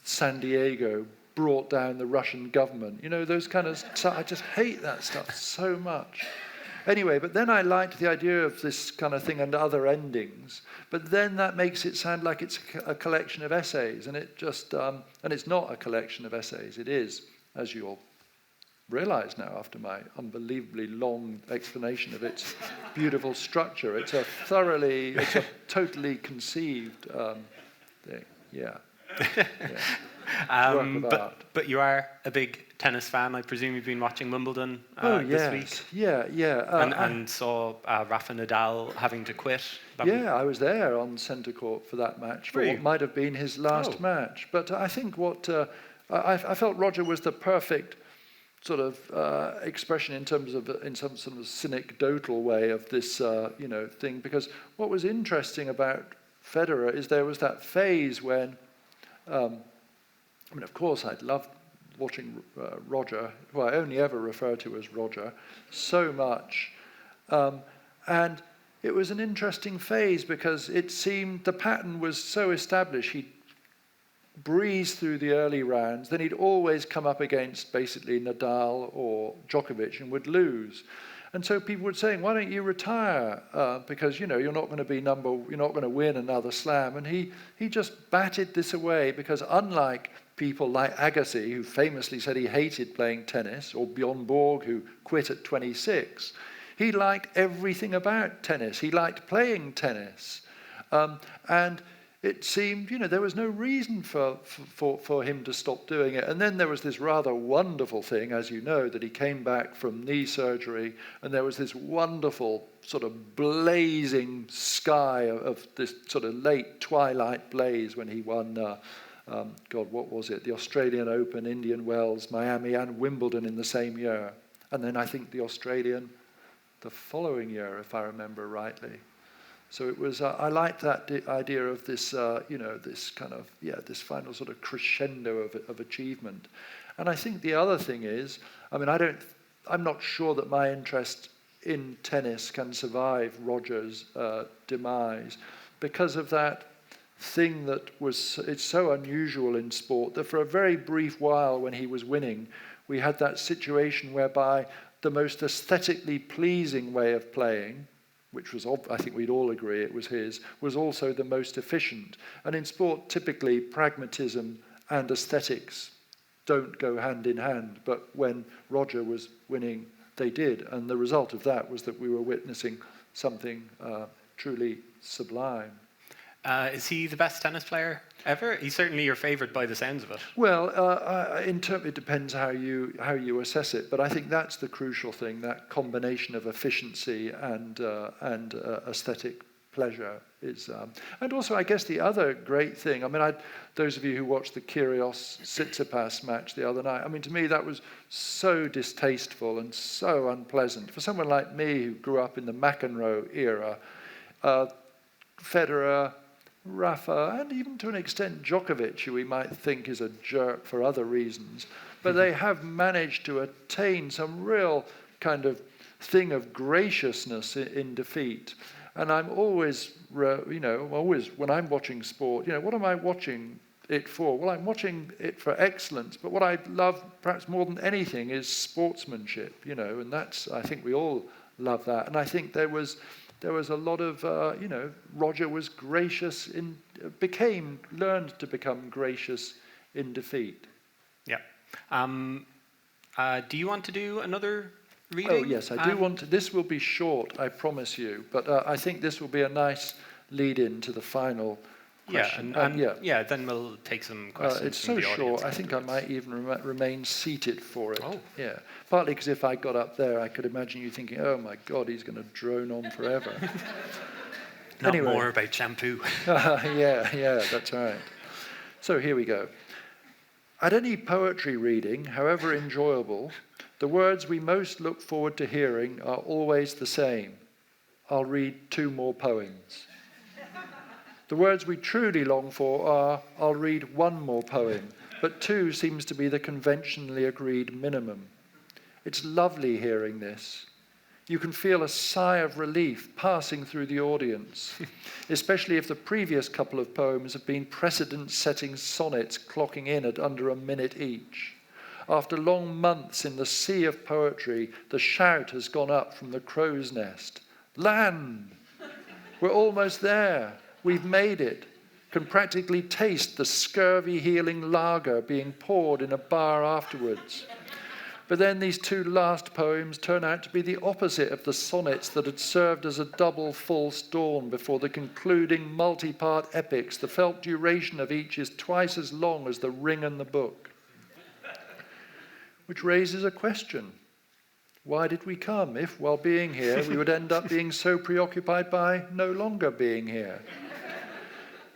Speaker 2: San Diego brought down the Russian government. Those kind of stuff. I just hate that stuff so much. Anyway, but then I liked the idea of this kind of thing and other endings. But then that makes it sound like it's a collection of essays, and it just and it's not a collection of essays. It is, as you'll realize now after my unbelievably long explanation of its beautiful structure. It's a totally conceived thing. Yeah.
Speaker 1: But you are a big tennis fan. I presume you've been watching Wimbledon this week.
Speaker 2: Yeah.
Speaker 1: And saw Rafa Nadal having to quit.
Speaker 2: I was there on centre court for that match, for what might have been his last match. But I think what I felt Roger was the perfect sort of expression in some sort of anecdotal way of this thing, because what was interesting about Federer is there was that phase when of course I'd loved watching Roger, who I only ever refer to as Roger, so much, and it was an interesting phase because it seemed the pattern was so established. He'd breeze through the early rounds, then he'd always come up against basically Nadal or Djokovic and would lose. And so people were saying, why don't you retire? Because, you're not going to win another slam. And he just batted this away because unlike people like Agassi, who famously said he hated playing tennis, or Bjorn Borg, who quit at 26, he liked everything about tennis. He liked playing tennis. And it seemed, there was no reason for him to stop doing it. And then there was this rather wonderful thing, as you know, that he came back from knee surgery, and there was this wonderful sort of blazing sky of this sort of late twilight blaze when he won, what was it? The Australian Open, Indian Wells, Miami, and Wimbledon in the same year. And then I think the Australian the following year, if I remember rightly. So it was. I liked that idea of this, this kind of this final sort of crescendo of achievement. And I think the other thing is, I'm not sure that my interest in tennis can survive Roger's demise, because of that thing it's so unusual in sport that for a very brief while when he was winning, we had that situation whereby the most aesthetically pleasing way of playing, which was, I think we'd all agree it was his, was also the most efficient. And in sport, typically, pragmatism and aesthetics don't go hand in hand. But when Roger was winning, they did. And the result of that was that we were witnessing something truly sublime.
Speaker 1: Is he the best tennis player ever? He's certainly your favourite by the sounds of it.
Speaker 2: Well, it depends how you assess it, but I think that's the crucial thing, that combination of efficiency and aesthetic pleasure is. And also, I guess the other great thing, I mean, those of you who watched the Kyrgios-Tsitsipas match the other night, I mean, to me that was so distasteful and so unpleasant. For someone like me who grew up in the McEnroe era, Federer, Rafa, and even to an extent Djokovic, who we might think is a jerk for other reasons, but they have managed to attain some real kind of thing of graciousness in defeat. And I'm always, when I'm watching sport, what am I watching it for? Well, I'm watching it for excellence, but what I love perhaps more than anything is sportsmanship, and that's, I think we all love that. And I think there was a lot of, Roger was gracious learned to become gracious in defeat.
Speaker 1: Yeah. Do you want to do another reading?
Speaker 2: Oh, yes, I do want to. This will be short, I promise you, but I think this will be a nice lead-in to the final question.
Speaker 1: Then we'll take some questions
Speaker 2: it's
Speaker 1: from
Speaker 2: so
Speaker 1: the audience.
Speaker 2: short, I think I might even remain seated for it.
Speaker 1: Oh.
Speaker 2: Yeah, partly because if I got up there, I could imagine you thinking, oh my God, he's going to drone on forever.
Speaker 1: Not more about shampoo.
Speaker 2: Yeah, that's right. So here we go. At any poetry reading, however enjoyable, the words we most look forward to hearing are always the same. I'll read 2 more poems. The words we truly long for are, I'll read 1 more poem, but 2 seems to be the conventionally agreed minimum. It's lovely hearing this. You can feel a sigh of relief passing through the audience, especially if the previous couple of poems have been precedent-setting sonnets clocking in at under a minute each. After long months in the sea of poetry, the shout has gone up from the crow's nest. Land! We're almost there. We've made it. Can practically taste the scurvy-healing lager being poured in a bar afterwards. But then these 2 last poems turn out to be the opposite of the sonnets that had served as a double false dawn before the concluding multi-part epics. The felt duration of each is twice as long as the ring and the book. Which raises a question. Why did we come if, while being here, we would end up being so preoccupied by no longer being here?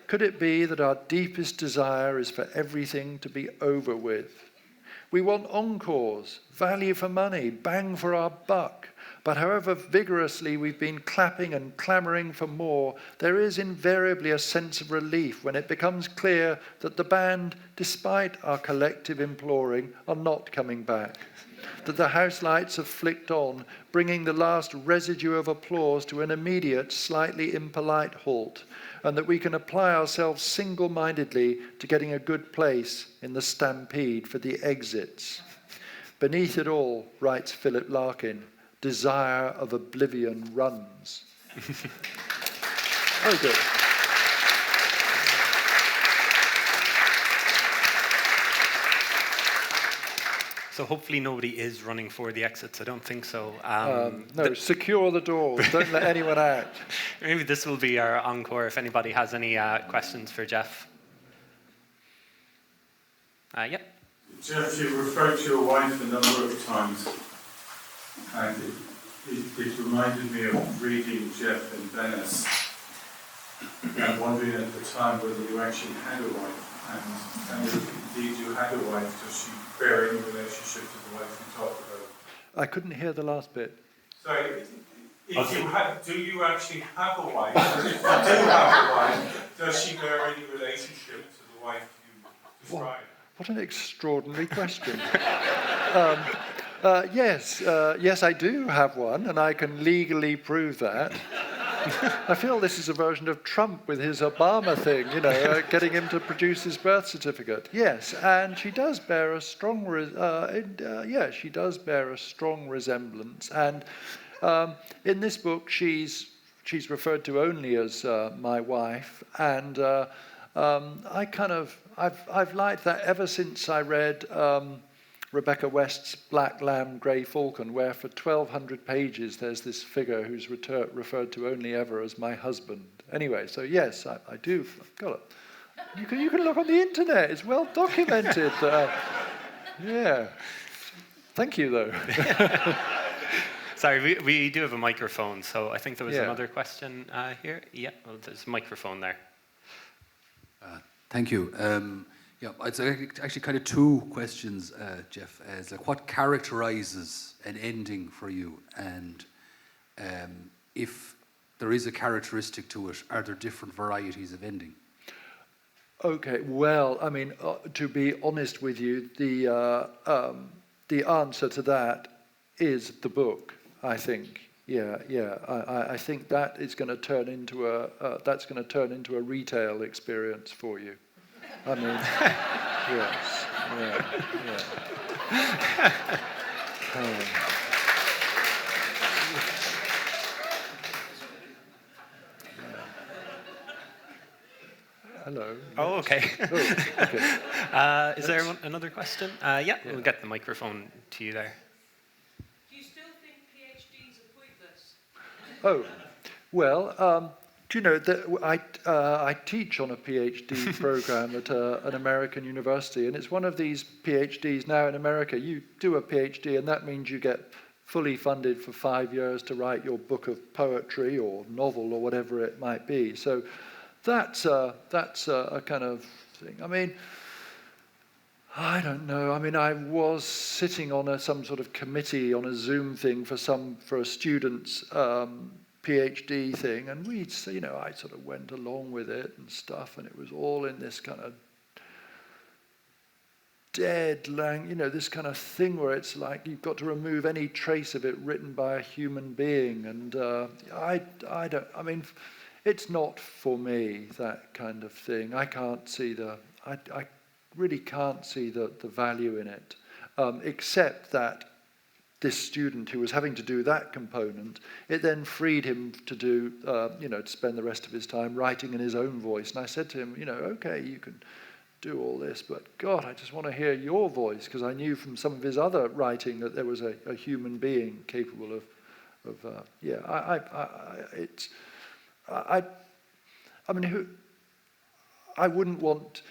Speaker 2: Could it be that our deepest desire is for everything to be over with? We want encores, value for money, bang for our buck. But however vigorously we've been clapping and clamouring for more, there is invariably a sense of relief when it becomes clear that the band, despite our collective imploring, are not coming back. That the house lights have flicked on, bringing the last residue of applause to an immediate, slightly impolite halt, and that we can apply ourselves single-mindedly to getting a good place in the stampede for the exits. Beneath it all, writes Philip Larkin, desire of oblivion runs. Very good.
Speaker 1: So hopefully nobody is running for the exits. I don't think so.
Speaker 2: No, secure the doors. Don't let anyone out.
Speaker 1: Maybe this will be our encore if anybody has any questions for Geoff. Yep.
Speaker 3: Geoff, you referred to your wife a number of times, and it reminded me of reading Geoff in Venice and wondering at the time whether you actually had a wife, and if indeed you had a wife, does she bear any relationship to the wife you talked about?
Speaker 2: I couldn't hear the last bit.
Speaker 3: Sorry, do you actually have a wife? And if you do have a wife, does she bear any relationship to the wife you described?
Speaker 2: What an extraordinary question. Yes, I do have one, and I can legally prove that. I feel this is a version of Trump with his Obama thing, getting him to produce his birth certificate. Yes, and she does bear a strong, she does bear a strong resemblance. And in this book, she's referred to only as my wife, and I've liked that ever since I read Rebecca West's Black Lamb, Grey Falcon, where for 1,200 pages there's this figure who's referred to only ever as my husband. Anyway, so yes, I do. Got it. You can look on the internet. It's well documented. Yeah. Thank you, though.
Speaker 1: Sorry, we do have a microphone, so I think there was
Speaker 2: Yeah.
Speaker 1: another question here. Yeah, well, there's a microphone there.
Speaker 4: Thank you. Yeah, it's actually kind of two questions, Geoff. It's like, what characterizes an ending for you? And if there is a characteristic to it, are there different varieties of ending?
Speaker 2: Okay, well, I mean, to be honest with you, the answer to that is the book, I think. Yeah. I think that is going to turn into a retail experience for you. I mean, yes, yeah. Hello.
Speaker 1: Oh, okay.
Speaker 2: Oh, okay.
Speaker 1: Is there another question? Yeah, we'll get the microphone to you there.
Speaker 5: Do you still think PhDs are pointless?
Speaker 2: Oh, well, do you know that I teach on a PhD program at an American university, and it's one of these PhDs now in America. You do a PhD, and that means you get fully funded for 5 years to write your book of poetry or novel or whatever it might be. So that's a kind of thing. I mean, I don't know. I mean, I was sitting on some sort of committee on a Zoom thing for a student's PhD thing, and I sort of went along with it and stuff, and it was all in this kind of dead this kind of thing where it's like you've got to remove any trace of it written by a human being, and I mean, it's not for me, that kind of thing. I can't see I really can't see the value in it, except that this student who was having to do that component, it then freed him to do, to spend the rest of his time writing in his own voice. And I said to him, okay, you can do all this, but God, I just want to hear your voice, because I knew from some of his other writing that there was a human being capable of I wouldn't want,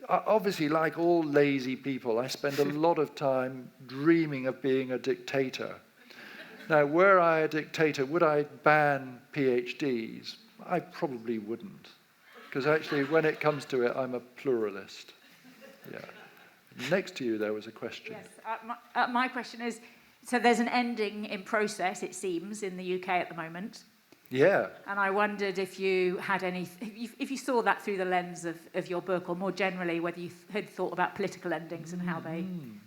Speaker 2: obviously, like all lazy people, I spend a lot of time dreaming of being a dictator. Now, were I a dictator, would I ban PhDs? I probably wouldn't, because actually, when it comes to it, I'm a pluralist. Yeah. Next to you, there was a question.
Speaker 5: Yes, my question is, so there's an ending in process, it seems, in the UK at the moment.
Speaker 2: Yeah.
Speaker 5: And I wondered if you had if you saw that through the lens of your book, or more generally, whether you had thought about political endings and how they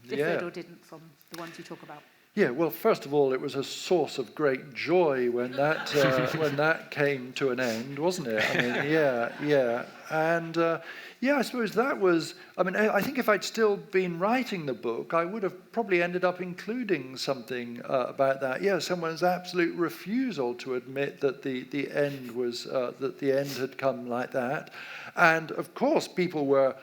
Speaker 5: differed or didn't from the ones you talk about.
Speaker 2: Yeah, well, first of all, it was a source of great joy when that when that came to an end, wasn't it? I mean, yeah. And I suppose that was, I mean, I think if I'd still been writing the book, I would have probably ended up including something about that. Yeah, someone's absolute refusal to admit that the end was, that the end had come like that. And of course, people were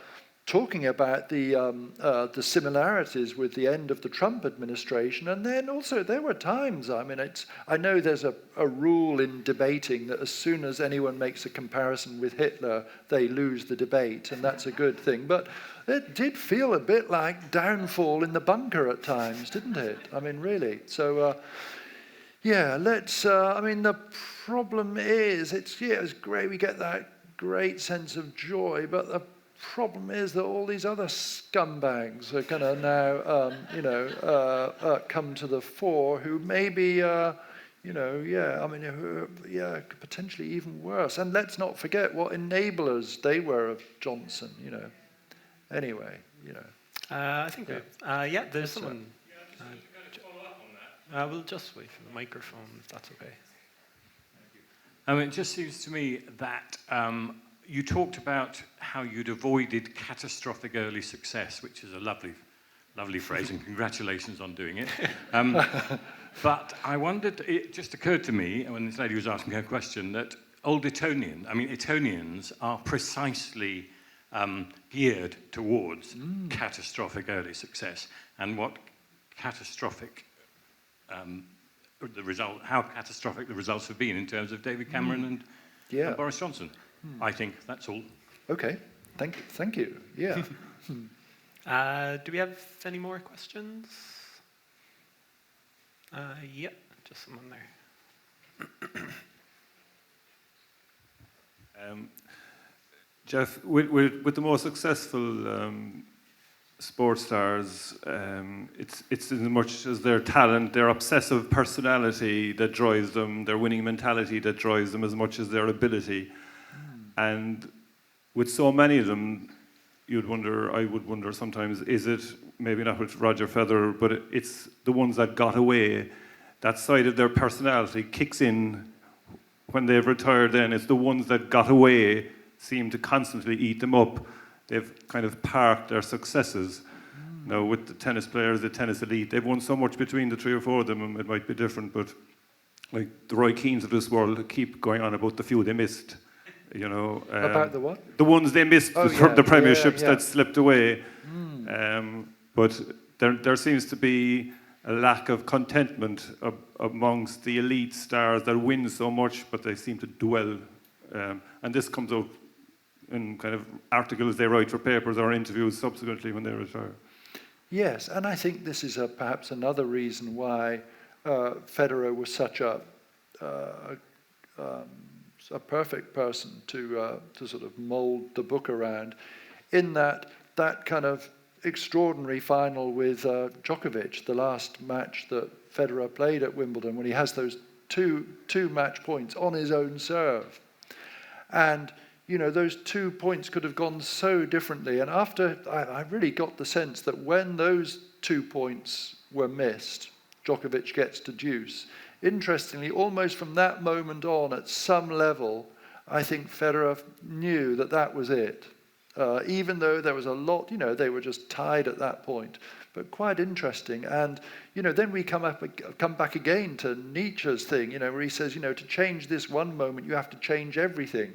Speaker 2: talking about the similarities with the end of the Trump administration, and then also there were times, I mean, I know there's a rule in debating that as soon as anyone makes a comparison with Hitler, they lose the debate, and that's a good thing. But it did feel a bit like Downfall in the Bunker at times, didn't it? I mean, really. So, I mean, the problem is, it's great, we get that great sense of joy, but the problem is that all these other scumbags are going to now, come to the fore, who maybe, potentially even worse. And let's not forget what enablers they were of Johnson, Anyway,
Speaker 1: I think, there's someone. We'll just wait for the microphone, if that's okay.
Speaker 6: It just seems to me that you talked about how you'd avoided catastrophic early success, which is a lovely phrase, and congratulations on doing it. But I wondered, it just occurred to me, when this lady was asking her question, that old Etonians are precisely geared towards catastrophic early success, and what catastrophic how catastrophic the results have been in terms of David Cameron and Boris Johnson. I think that's all.
Speaker 2: Okay, thank you. Yeah.
Speaker 1: Do we have any more questions? Yeah, just someone there.
Speaker 7: Geoff, with the most successful sports stars, it's as much as their talent, their obsessive personality that drives them, their winning mentality that drives them as much as their ability. And with so many of them, I would wonder sometimes, is it, maybe not with Roger Federer, but it's the ones that got away, that side of their personality kicks in when they've retired then. It's the ones that got away seem to constantly eat them up. They've kind of parked their successes. Now, with the tennis players, the tennis elite, they've won so much between the 3 or 4 of them, and it might be different, but like the Roy Keanes of this world keep going on about the few they missed.
Speaker 2: About the what?
Speaker 7: The ones they missed, the premierships that slipped away. But there seems to be a lack of contentment amongst the elite stars that win so much, but they seem to dwell. And this comes out in kind of articles they write for papers or interviews subsequently when they retire.
Speaker 2: Yes, and I think this is perhaps another reason why Federer was such a perfect person to sort of mould the book around, in that kind of extraordinary final with Djokovic, the last match that Federer played at Wimbledon, when he has those two match points on his own serve. And those 2 points could have gone so differently. And after, I really got the sense that when those 2 points were missed, Djokovic gets to deuce. Interestingly, almost from that moment on, at some level, I think Federer knew that was it. Even though there was a lot, they were just tied at that point. But quite interesting. And, then we come back again to Nietzsche's thing, where he says, to change this one moment, you have to change everything.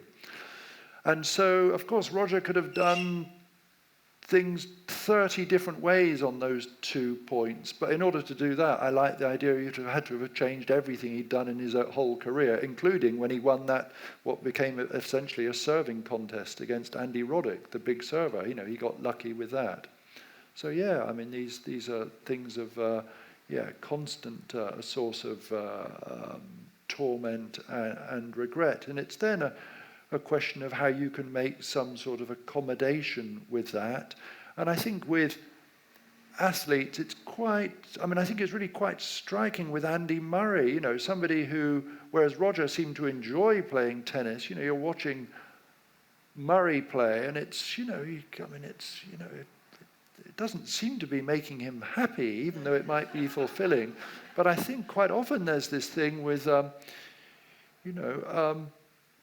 Speaker 2: And so, of course, Roger could have done things 30 different ways on those 2 points. But in order to do that, I like the idea you'd have had to have changed everything he'd done in his whole career, including when he won that, what became essentially a serving contest against Andy Roddick, the big server. He got lucky with that. So, yeah, I mean, these are things of, constant source of torment and regret. And it's then a question of how you can make some sort of accommodation with that. And I think with athletes, I think it's really quite striking with Andy Murray, somebody who, whereas Roger seemed to enjoy playing tennis, you're watching Murray play, and it doesn't seem to be making him happy, even though it might be fulfilling. But I think quite often there's this thing with,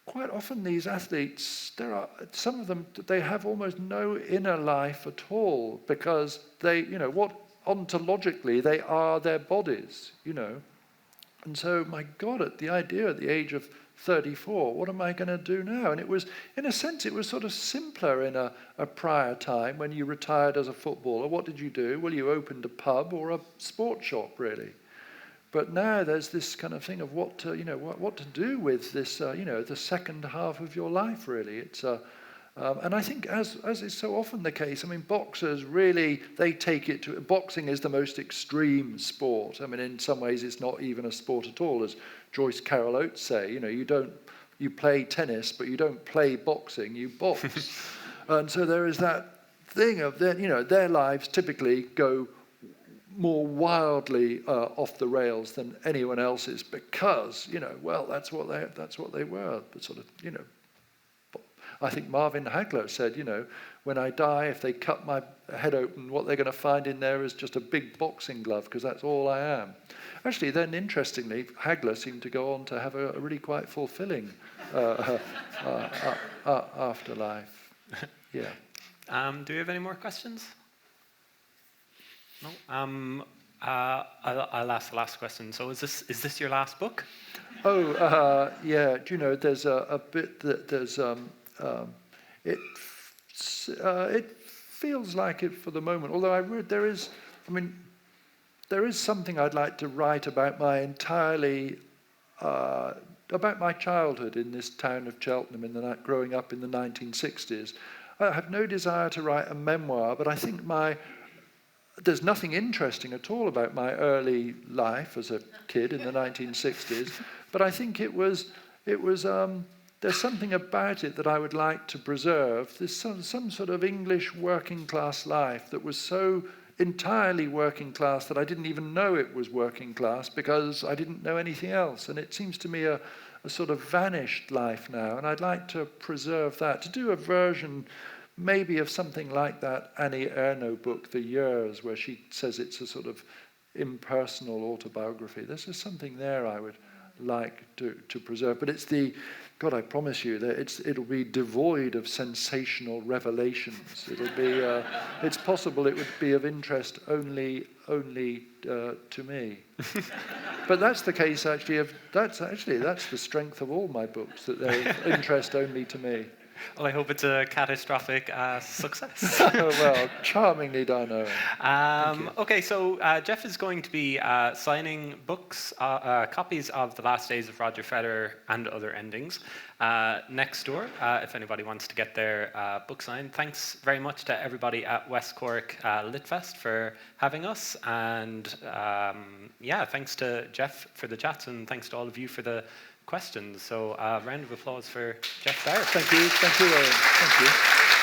Speaker 2: quite often these athletes, there are some of them, they have almost no inner life at all, because they, ontologically they are their bodies, And so, my God, at the age of 34, what am I going to do now? And it was, in a sense, it was sort of simpler in a prior time when you retired as a footballer. What did you do? Well, you opened a pub or a sports shop, really. But now there's this kind of thing of what to do with this, the second half of your life, really. It's and I think, as is so often the case, boxers really, they take it to, boxing is the most extreme sport. In some ways it's not even a sport at all, as Joyce Carol Oates say, you play tennis, but you don't play boxing, you box. And so there is that thing of, their lives typically go more wildly off the rails than anyone else's, because that's what they were. But sort of I think Marvin Hagler said, when I die, if they cut my head open, what they're going to find in there is just a big boxing glove, because that's all I am. Actually, then interestingly, Hagler seemed to go on to have a really quite fulfilling afterlife. Yeah.
Speaker 1: Do we have any more questions? No. I'll ask the last question. So, is this your last book?
Speaker 2: Oh, yeah. Do you know? There's a bit that there's it it feels like it for the moment. Although there is something I'd like to write about about my childhood in this town of Cheltenham, growing up in the 1960s. I have no desire to write a memoir, but I think there's nothing interesting at all about my early life as a kid in the 1960s. But I think there's something about it that I would like to preserve. There's some sort of English working class life that was so entirely working class that I didn't even know it was working class because I didn't know anything else. And it seems to me a sort of vanished life now. And I'd like to preserve that, to do a version maybe of something like that Annie Ernaux book, The Years, where she says it's a sort of impersonal autobiography. There's just something there I would like to preserve. But God, I promise you that it'll be devoid of sensational revelations. It'll be, it's possible it would be of interest only to me. But that's the case actually that's the strength of all my books, that they're of interest only to me.
Speaker 1: Well, I hope it's a catastrophic success.
Speaker 2: Well, charmingly done, Owen.
Speaker 1: Okay, so Geoff is going to be signing books, copies of The Last Days of Roger Federer and Other Endings next door, if anybody wants to get their book signed. Thanks very much to everybody at West Cork Litfest for having us, and thanks to Geoff for the chats, and thanks to all of you for the questions. So round of applause for Geoff Dyer.
Speaker 2: Thank you, Owen. Thank you.